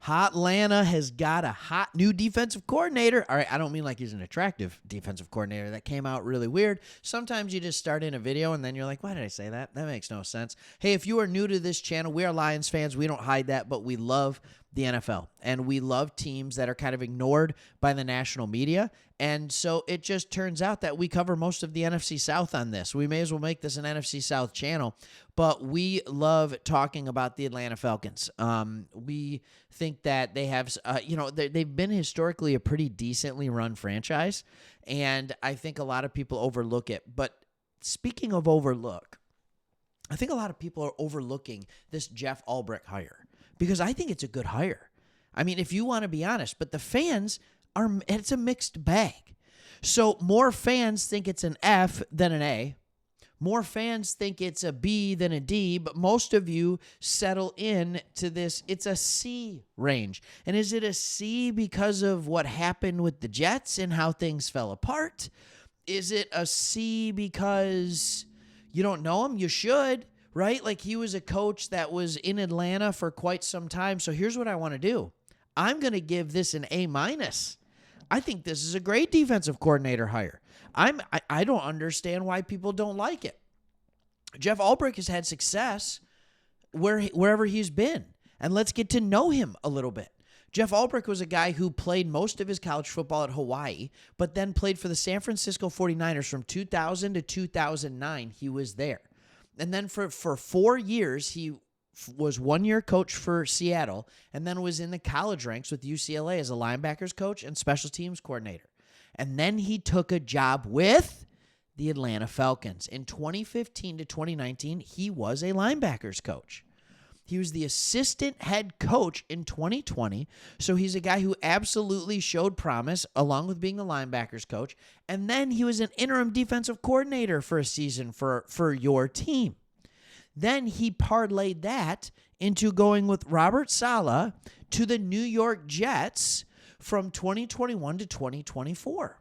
Hotlanta has got a hot new defensive coordinator. All right, I don't mean like he's an attractive defensive coordinator. That came out really weird. Sometimes you just start in a video and then you're like, why did I say that? That makes no sense. Hey, if you are new to this channel, we are Lions fans. We don't hide that, but we love the NFL, and we love teams that are kind of ignored by the national media. And so it just turns out that we cover most of the NFC South on this. We may as well make this an NFC South channel, but we love talking about the Atlanta Falcons. We think that they have, they've been historically a pretty decently run franchise, and I think a lot of people overlook it. But speaking of overlook, I think a lot of people are overlooking this Jeff Ulbrich hire, because I think it's a good hire. I mean, if you want to be honest, but the fans it's a mixed bag. So more fans think it's an F than an A. More fans think it's a B than a D, but most of you settle in to this, it's a C range. And is it a C because of what happened with the Jets and how things fell apart? Is it a C because you don't know him? You should, right? Like, he was a coach that was in Atlanta for quite some time. So here's what I want to do. I'm going to give this an A-. I think this is a great defensive coordinator hire. I don't understand why people don't like it. Jeff Ulbrich has had success wherever he's been, and let's get to know him a little bit. Jeff Ulbrich was a guy who played most of his college football at Hawaii, but then played for the San Francisco 49ers from 2000 to 2009. He was there. And then for 4 years, he was 1-year coach for Seattle, and then was in the college ranks with UCLA as a linebackers coach and special teams coordinator. And then he took a job with the Atlanta Falcons. In 2015 to 2019, he was a linebackers coach. He was the assistant head coach in 2020, so he's a guy who absolutely showed promise along with being the linebackers coach. And then he was an interim defensive coordinator for a season for your team. Then he parlayed that into going with Robert Saleh to the New York Jets from 2021 to 2024.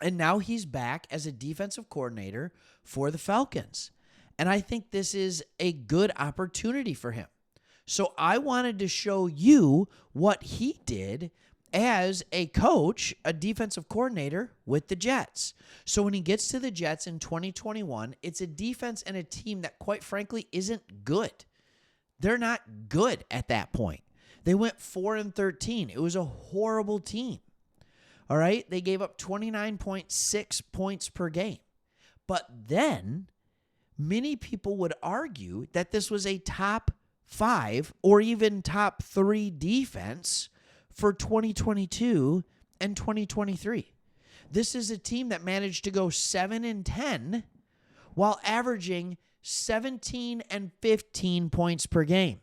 And now he's back as a defensive coordinator for the Falcons. And I think this is a good opportunity for him. So I wanted to show you what he did as a coach, a defensive coordinator with the Jets. So when he gets to the Jets in 2021, it's a defense and a team that, quite frankly, isn't good. They're not good at that point. They went 4-13. It was a horrible team. All right? They gave up 29.6 points per game. But then many people would argue that this was a top 5 or even top 3 defense for 2022 and 2023. This is a team that managed to go 7-10 while averaging 17 and 15 points per game.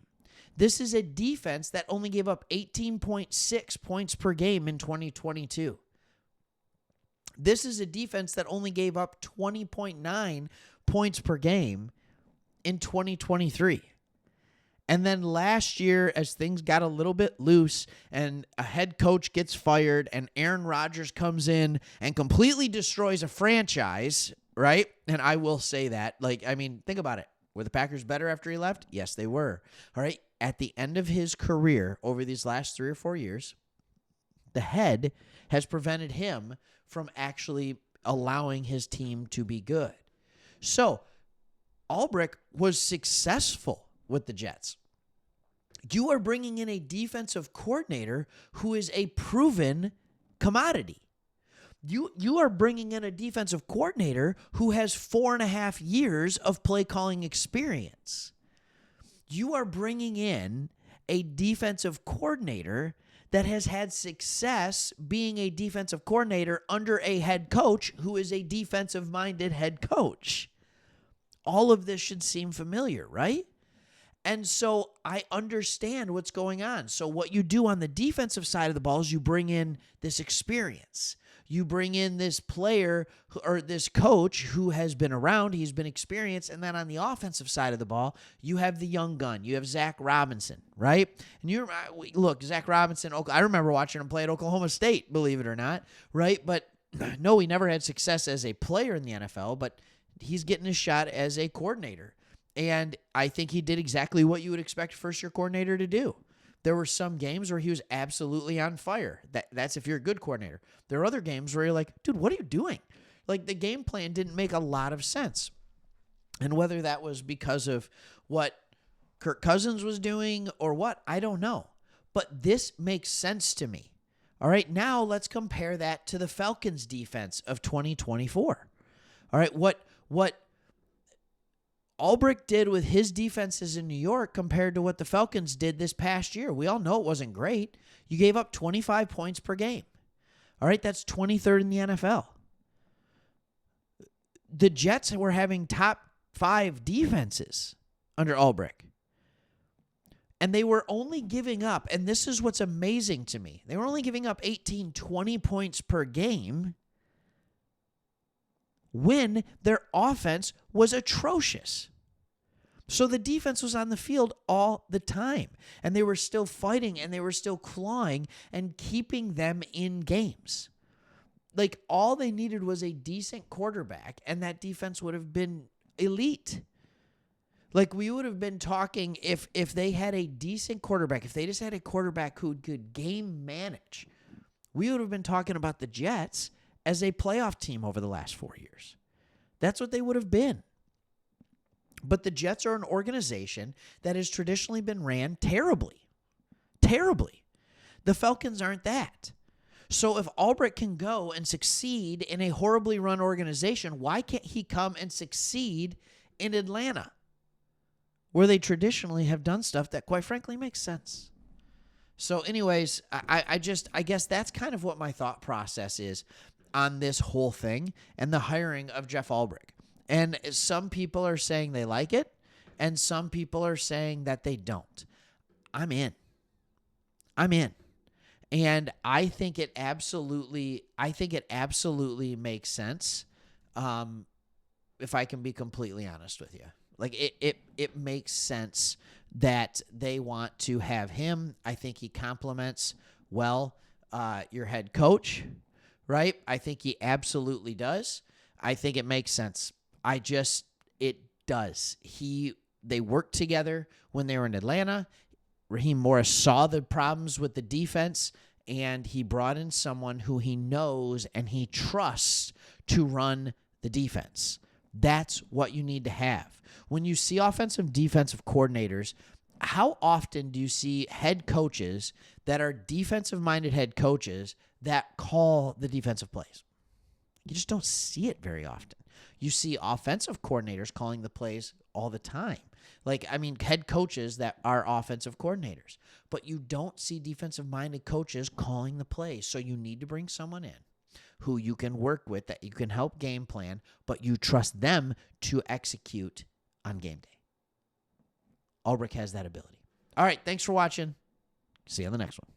This is a defense that only gave up 18.6 points per game in 2022. This is a defense that only gave up 20.9 points per game in 2023. And then last year, as things got a little bit loose and a head coach gets fired and Aaron Rodgers comes in and completely destroys a franchise, right? And I will say that. Think about it. Were the Packers better after he left? Yes, they were. All right. At the end of his career over these last 3 or 4 years, the head has prevented him from actually allowing his team to be good. So Ulbrich was successful with the Jets. You are bringing in a defensive coordinator who is a proven commodity. You are bringing in a defensive coordinator who has 4.5 years of play calling experience. You are bringing in a defensive coordinator that has had success being a defensive coordinator under a head coach who is a defensive-minded head coach. All of this should seem familiar, right? And so I understand what's going on. So what you do on the defensive side of the ball is you bring in this experience. You bring in this player or this coach who has been around, he's been experienced, and then on the offensive side of the ball, you have the young gun. You have Zach Robinson, right? And look, Zach Robinson, I remember watching him play at Oklahoma State, believe it or not, right? But no, he never had success as a player in the NFL, but he's getting a shot as a coordinator. And I think he did exactly what you would expect a first-year coordinator to do. There were some games where he was absolutely on fire. That's if you're a good coordinator. There are other games where you're like, dude, what are you doing? Like, the game plan didn't make a lot of sense. And whether that was because of what Kirk Cousins was doing or what, I don't know. But this makes sense to me. All right, now let's compare that to the Falcons defense of 2024. All right, what Ulbrich did with his defenses in New York compared to what the Falcons did this past year. We all know it wasn't great. You gave up 25 points per game. All right, that's 23rd in the NFL. The Jets were having top 5 defenses under Ulbrich. And they were only giving up, and this is what's amazing to me, they were only giving up 18, 20 points per game when their offense was atrocious. So the defense was on the field all the time, and they were still fighting, and they were still clawing and keeping them in games. Like, all they needed was a decent quarterback, and that defense would have been elite. Like, we would have been talking if they had a decent quarterback, if they just had a quarterback who could game manage, we would have been talking about the Jets as a playoff team over the last 4 years. That's what they would have been. But the Jets are an organization that has traditionally been ran terribly. Terribly. The Falcons aren't that. So if Ulbrich can go and succeed in a horribly run organization, why can't he come and succeed in Atlanta, where they traditionally have done stuff that, quite frankly, makes sense? So anyways, I guess that's kind of what my thought process is on this whole thing and the hiring of Jeff Ulbrich. And some people are saying they like it, and some people are saying that they don't. I'm in. And I think it absolutely makes sense, if I can be completely honest with you. Like, it makes sense that they want to have him. I think he complements well your head coach, right? I think he absolutely does. I think it makes sense. It does. They worked together when they were in Atlanta. Raheem Morris saw the problems with the defense, and he brought in someone who he knows and he trusts to run the defense. That's what you need to have. When you see offensive defensive coordinators, how often do you see head coaches that are defensive-minded head coaches that call the defensive plays? You just don't see it very often. You see offensive coordinators calling the plays all the time. Head coaches that are offensive coordinators. But you don't see defensive-minded coaches calling the plays. So you need to bring someone in who you can work with, that you can help game plan, but you trust them to execute on game day. Ulbrich has that ability. All right, thanks for watching. See you on the next one.